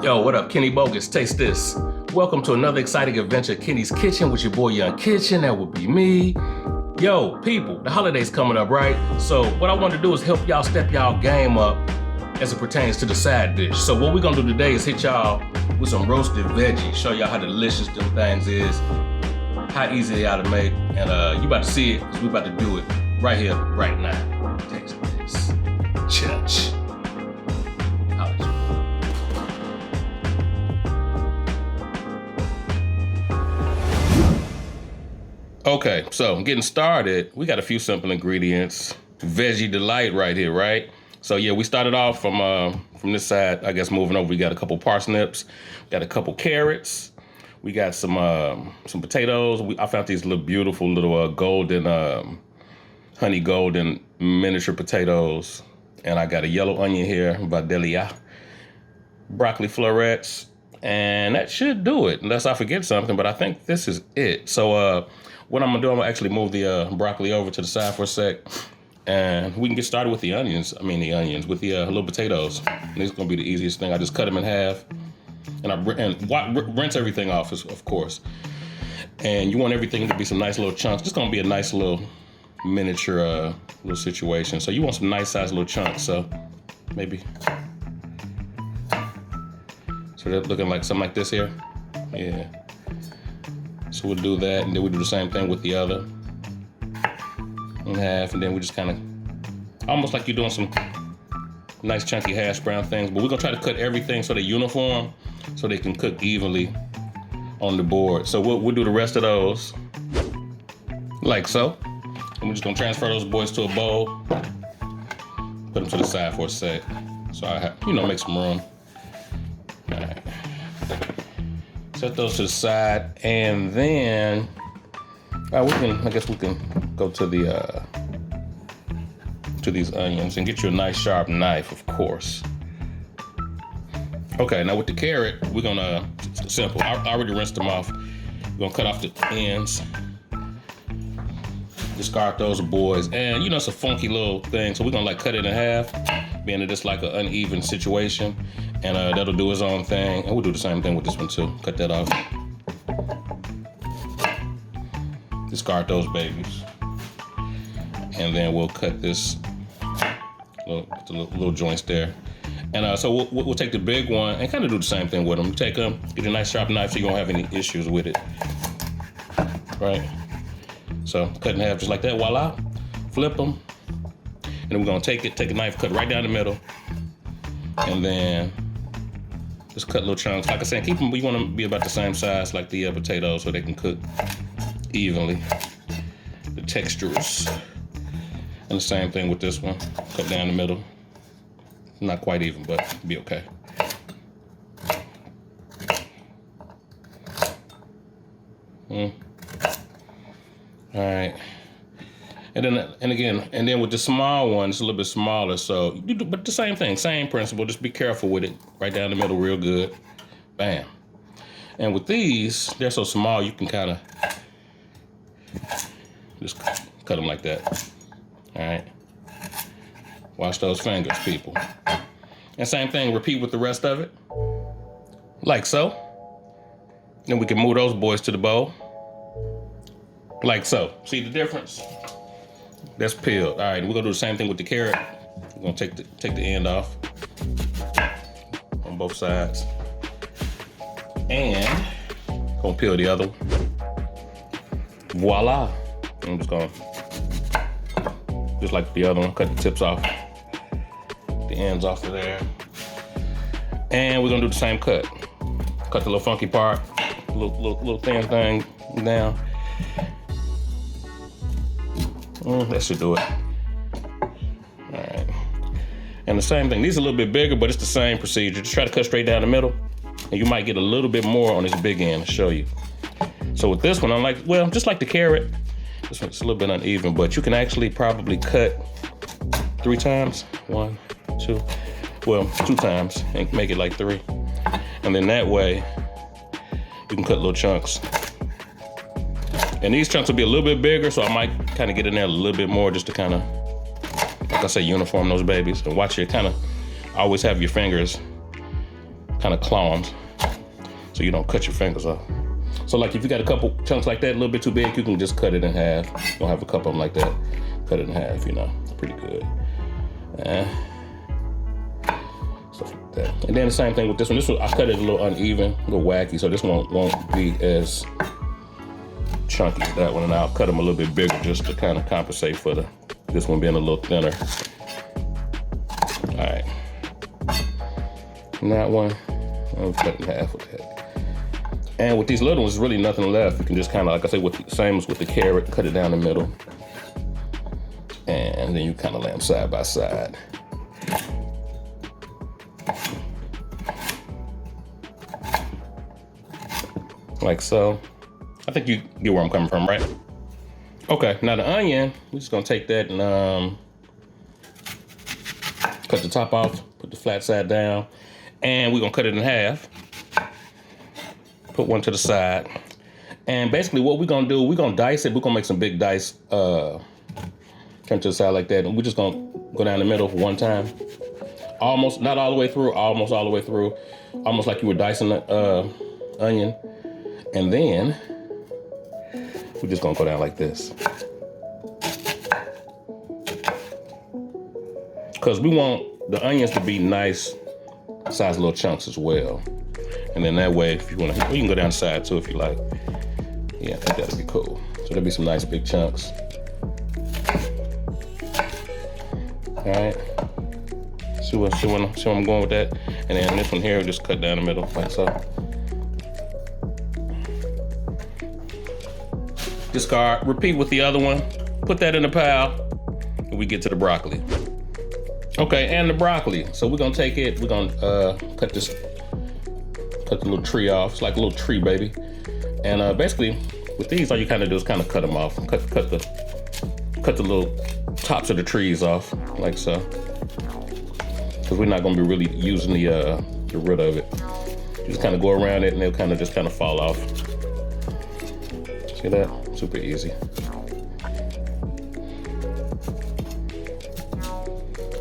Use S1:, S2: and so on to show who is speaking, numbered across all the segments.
S1: Yo, what up, Kenny Bogus? Taste this. Welcome to another exciting adventure, Kenny's Kitchen, with your boy Young Kitchen. That would be me. Yo, people, the holiday's coming up, right? So what I want to do is help y'all step y'all game up as it pertains to the side dish. So what we're gonna do today is hit y'all with some roasted veggies, show y'all how delicious them things is, how easy they are to make, and you about to see it, because we about to do it right here, right now. Taste this. Church. Okay, so getting started, we got a few simple ingredients. Veggie delight right here, right? So yeah, we started off from this side, I guess moving over, we got a couple parsnips, got a couple carrots, we got some potatoes. I found these little beautiful little golden, honey golden miniature potatoes. And I got a yellow onion here, Vidalia, broccoli florets, and that should do it, unless I forget something, but I think this is it. So what I'm gonna do, I'm gonna actually move the broccoli over to the side for a sec, and we can get started with the onions. With the little potatoes. And this is gonna be the easiest thing. I just cut them in half, and rinse everything off, of course. And you want everything to be some nice little chunks. It's gonna be a nice little miniature little situation. So you want some nice sized little chunks. So maybe, so they're looking like something like this here. Yeah. So we'll do that, and then we do the same thing with the other in half, and then we just kind of, almost like you're doing some nice chunky hash brown things, but we're gonna try to cut everything so they're uniform, so they can cook evenly on the board. So we'll do the rest of those like so. And we're just gonna transfer those boys to a bowl, put them to the side for a sec. So I have, make some room. All right. Set those to the side, and then I guess we can go to the to these onions and get you a nice sharp knife, of course. Okay, now with the carrot, we're gonna, simple. I already rinsed them off. We're gonna cut off the ends, discard those boys, and it's a funky little thing, so we're gonna cut it in half, being that it's like an uneven situation. And that'll do its own thing. And we'll do the same thing with this one too. Cut that off. Discard those babies. And then we'll cut this little joints there. And so we'll take the big one and kind of do the same thing with them. You take them, get a nice sharp knife so you don't have any issues with it. Right? So cut in half just like that, voila. Flip them. And then we're gonna take a knife, cut right down the middle. And then just cut little chunks. Like I said, keep them, we want them to be about the same size like the potatoes so they can cook evenly. The textures. And the same thing with this one. Cut down the middle. Not quite even, but be okay. All right. And then with the small one, it's a little bit smaller. So you do, but the same thing, same principle. Just be careful with it. Right down the middle, real good. Bam. And with these, they're so small, you can kind of just cut them like that. All right. Watch those fingers, people. And same thing, repeat with the rest of it. Like so. Then we can move those boys to the bowl. Like so. See the difference? That's peeled. All right, we're gonna do the same thing with the carrot. We're gonna take the end off on both sides, and gonna peel the other one. Voila! I'm just gonna, just like the other one, cut the tips off, the ends off of there, and we're gonna do the same cut. Cut the little funky part, little thin thing down. That should do it. All right. And the same thing. These are a little bit bigger, but it's the same procedure. Just try to cut straight down the middle, and you might get a little bit more on this big end to show you. So with this one, just like the carrot, this one's a little bit uneven, but you can actually probably cut 3 times. 1, 2, 2 times, and make it like 3. And then that way, you can cut little chunks. And these chunks will be a little bit bigger, so I might kind of get in there a little bit more just to kind of, like I say, uniform those babies. And watch your kind of always have your fingers kind of claw them so you don't cut your fingers off. So like if you got a couple chunks like that, a little bit too big, you can just cut it in half. You don't have a couple of them like that, cut it in half, you know, pretty good. Stuff like that. And then the same thing with this one. This one, I cut it a little uneven, a little wacky, so this one won't be as chunky as that one, and I'll cut them a little bit bigger just to kind of compensate for this one being a little thinner. All right. And that one, I'll cut in half with that. And with these little ones, there's really nothing left. You can just kind of, like I said, same as with the carrot, cut it down the middle. And then you kind of lay them side by side. Like so. I think you get where I'm coming from, right? Okay, now the onion, we're just gonna take that and cut the top off, put the flat side down, and we're gonna cut it in half. Put one to the side. And basically what we're gonna do, we're gonna dice it. We're gonna make some big dice, turn to the side like that. And we're just gonna go down the middle one time. Almost, not all the way through, almost all the way through. Almost like you were dicing the onion. And then, we're just gonna go down like this. Because we want the onions to be nice sized little chunks as well. And then that way, if you want to, you can go down the side too if you like. Yeah, I think that'll be cool. So there'll be some nice big chunks. All right. See where I'm going with that? And then this one here, we'll just cut down the middle like so. Discard, repeat with the other one. Put that in the pile, and we get to the broccoli. Okay, and the broccoli. So we're gonna take it, we're gonna cut the little tree off. It's like a little tree, baby. And basically, with these, all you kind of do is kind of cut them off. Cut the little tops of the trees off, like so. Because we're not gonna be really using the root of it. You just kind of go around it, and they'll kind of just fall off. See that? Super easy.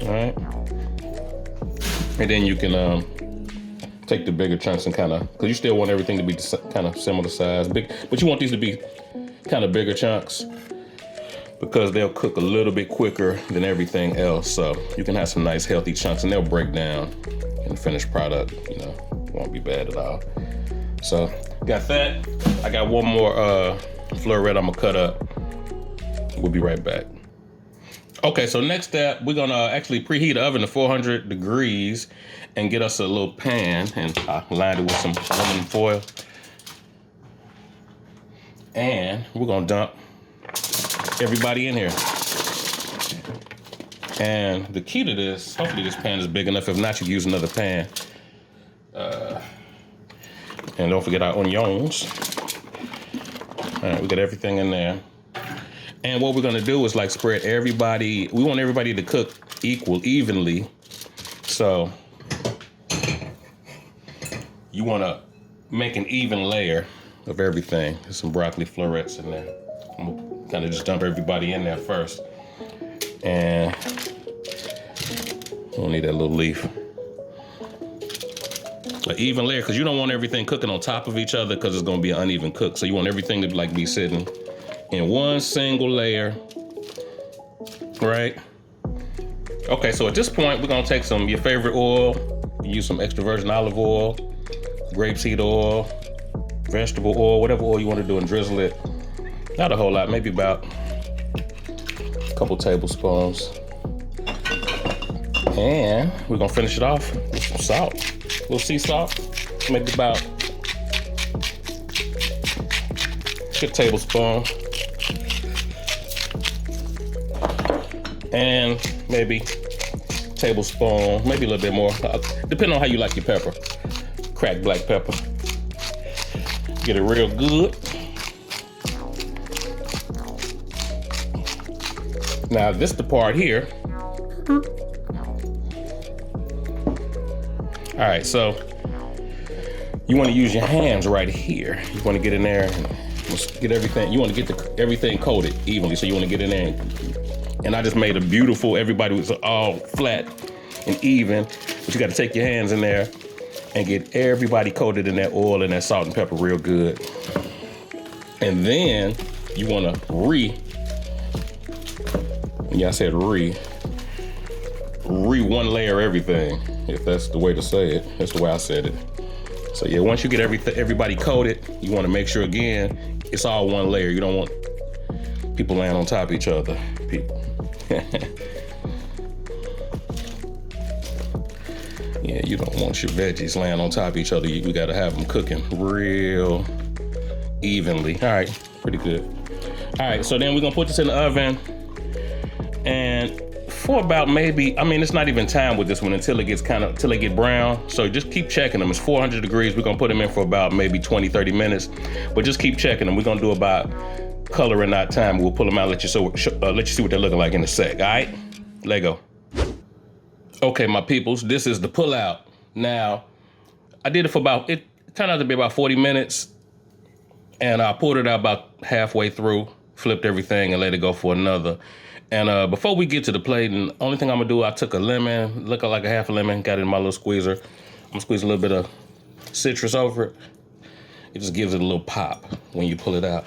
S1: All right. And then you can take the bigger chunks and kind of, because you still want everything to be kind of similar size, big, but you want these to be kind of bigger chunks because they'll cook a little bit quicker than everything else. So you can have some nice healthy chunks and they'll break down in the finished product, you know, won't be bad at all. So got that. I got one more floret I'm gonna cut up. We'll be right back. Okay, so next step, we're gonna actually preheat the oven to 400 degrees and get us a little pan, and I lined it with some aluminum foil. And we're gonna dump everybody in here. And the key to this, hopefully this pan is big enough. If not, you can use another pan. And don't forget our onions. All right, we got everything in there. And what we're gonna do is like spread everybody. We want everybody to cook evenly. So you wanna make an even layer of everything. There's some broccoli florets in there. I'm gonna kind of just dump everybody in there first. And we'll need that little leaf. An even layer, because you don't want everything cooking on top of each other because it's gonna be an uneven cook. So you want everything to like be sitting in one single layer, right? Okay, so at this point, we're gonna take some your favorite oil. Use some extra virgin olive oil, grapeseed oil, vegetable oil, whatever oil you want to do, and drizzle it. Not a whole lot, maybe about a couple tablespoons. And we're gonna finish it off with some salt. A little sea salt, maybe about a tablespoon. And maybe tablespoon, maybe a little bit more, depending on how you like your pepper. Cracked black pepper. Get it real good. Now this the part here. All right, so you want to use your hands right here. You want to get in there and get everything. You want to get everything coated evenly. So you want to get in there and I just made a beautiful. Everybody was all flat and even, but you got to take your hands in there and get everybody coated in that oil and that salt and pepper real good. And then you wanna I said re one layer everything, if that's the way to say it. That's the way I said it. So yeah, once you get everybody coated, you wanna make sure again, it's all one layer. You don't want people laying on top of each other, people. Yeah, you don't want your veggies laying on top of each other. We gotta have them cooking real evenly. All right, pretty good. All right, so then we're gonna put this in the oven, and for about maybe, I mean, it's not even time with this one until it gets till they get brown. So just keep checking them. It's 400 degrees. We're gonna put them in for about maybe 20, 30 minutes, but just keep checking them. We're gonna do about coloring out time. We'll pull them out, let you see what they're looking like in a sec. All right, let go. Okay, my peoples, this is the pull out. Now, I did it for it turned out to be about 40 minutes, and I pulled it out about halfway through, flipped everything, and let it go for another. And before we get to the plating, the only thing I'm gonna do, I took a lemon, looked like a half a lemon, got it in my little squeezer. I'm gonna squeeze a little bit of citrus over it. It just gives it a little pop when you pull it out.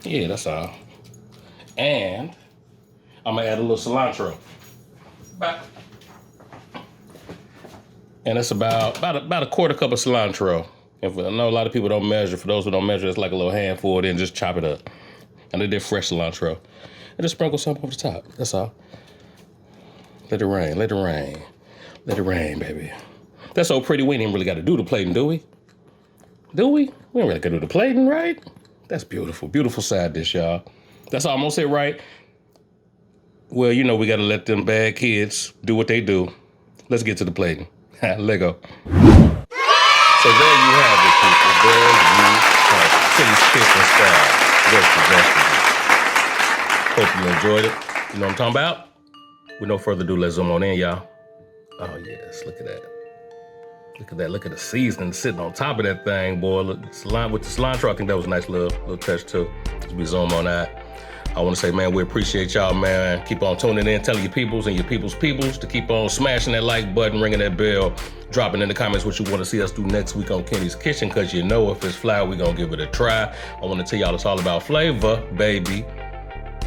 S1: Yeah, that's all. And I'm gonna add a little cilantro. And it's about a quarter cup of cilantro. I know a lot of people don't measure. For those who don't measure, it's like a little handful, then just chop it up. And I did fresh cilantro. And just sprinkle some over the top. That's all. Let it rain, let it rain. Let it rain, baby. That's so pretty. We ain't even really got to do the plating, do we? Do we? We ain't really got to do the plating, right? That's beautiful. Beautiful side dish, y'all. That's almost it, right? Well, you know we got to let them bad kids do what they do. Let's get to the plating. Let go. So there you have it, people. There you have it. Kitty's kitchen style. Roasted vegetables. Hope you enjoyed it. You know what I'm talking about? With no further ado, let's zoom on in, y'all. Oh, yes. Look at that. Look at that. Look at the seasoning sitting on top of that thing, boy. Look, with the cilantro, I think that was a nice little touch, too. As we zoom on that. I want to say, man, we appreciate y'all, man. Keep on tuning in, telling your peoples and your peoples' to keep on smashing that like button, ringing that bell, dropping in the comments what you want to see us do next week on Kenny's Kitchen, because you know if it's flour, we're going to give it a try. I want to tell y'all it's all about flavor, baby.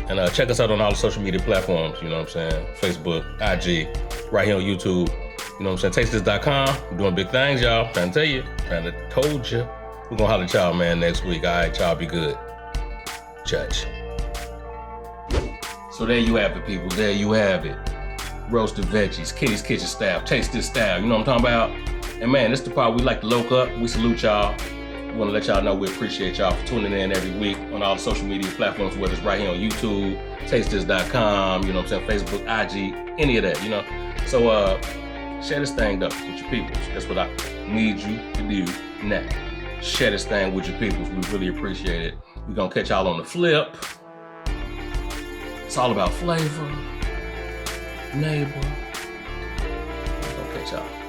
S1: And check us out on all the social media platforms, you know what I'm saying? Facebook, IG, right here on YouTube. You know what I'm saying? TasteThis.com. We're doing big things, y'all. Trying to tell you. Trying to told you. We're going to holler at y'all, man, next week. All right, y'all be good. Judge. So there you have it, people. There you have it. Roasted veggies, Kitty's Kitchen style. Taste this style. You know what I'm talking about? And man, this is the part we like to loke up. We salute y'all. We want to let y'all know we appreciate y'all for tuning in every week on all the social media platforms, whether it's right here on YouTube, TasteThis.com, you know what I'm saying, Facebook, IG, any of that, you know. So share this thing up with your peoples. That's what I need you to do now. Share this thing with your peoples. We really appreciate it. We're going to catch y'all on the flip. It's all about flavor, neighbor. We're gonna catch y'all.